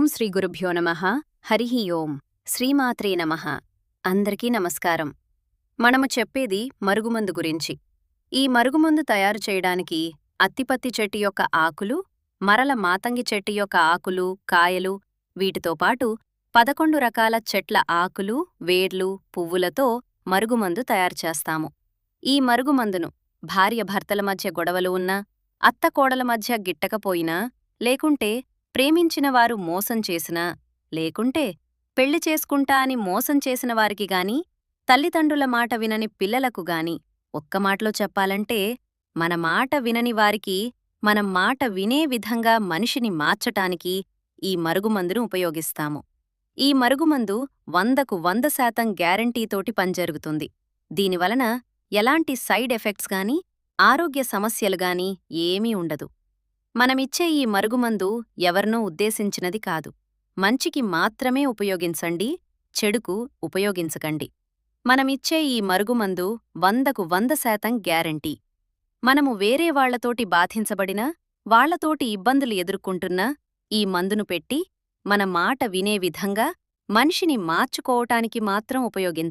ఓం శ్రీ గురుభ్యో నమః. హరిః ఓం. శ్రీమాత్రే నమః. అందరికీ నమస్కారం. మనము చెప్పేది మరుగుమందు గురించి. ఈ మరుగుమందు తయారు చేయడానికి అత్తిపత్తి చెట్టు యొక్క ఆకులు, మరల మాతంగి చెట్టు యొక్క ఆకులు, కాయలు, వీటితో పాటు 11 రకాల చెట్ల ఆకులు, వేర్లు, పువ్వులతో మరుగుమందు తయారు చేస్తాము. ఈ మరుగుమందును భార్య-భర్తల మధ్య గొడవలు ఉన్నా, అత్త-కోడల మధ్య గిట్టకపోయినా, లేకుంటే ప్రేమించిన వారు మోసం చేసినా, లేకుంటే పెళ్లి చేసుకుంటా అని మోసం చేసిన వారికి గాని, తల్లిదండ్రుల మాట వినని పిల్లలకు గాని, ఒక్క మాటలో చెప్పాలంటే మన మాట వినని వారికి మనం మాట వినే విధంగా మనిషిని మార్చటానికి ఈ మరుగుమందును ఉపయోగిస్తాము. ఈ మరుగుమందు 100కు 100% గ్యారంటీతోటి పనిజరుగుతుంది. దీనివలన ఎలాంటి సైడ్ ఎఫెక్ట్స్ గాని, ఆరోగ్య సమస్యలు గాని ఏమీ ఉండదు. మనమిచ్చే ఈ మరుగుమందు ఎవర్నో ఉద్దేశించినది కాదు. మంచికి మాత్రమే ఉపయోగించండి, చెడుకు ఉపయోగించకండి. మనమిచ్చే ఈ మరుగుమందు 100కు 100% గ్యారంటీ. మనము వేరే వాళ్లతోటి బాధించబడినా, వాళ్లతోటి ఇబ్బందులు ఎదుర్కొంటున్నా ఈ మందును పెట్టి మన మాట వినే విధంగా మనిషిని మార్చుకోవటానికి మాత్రం ఉపయోగించండి.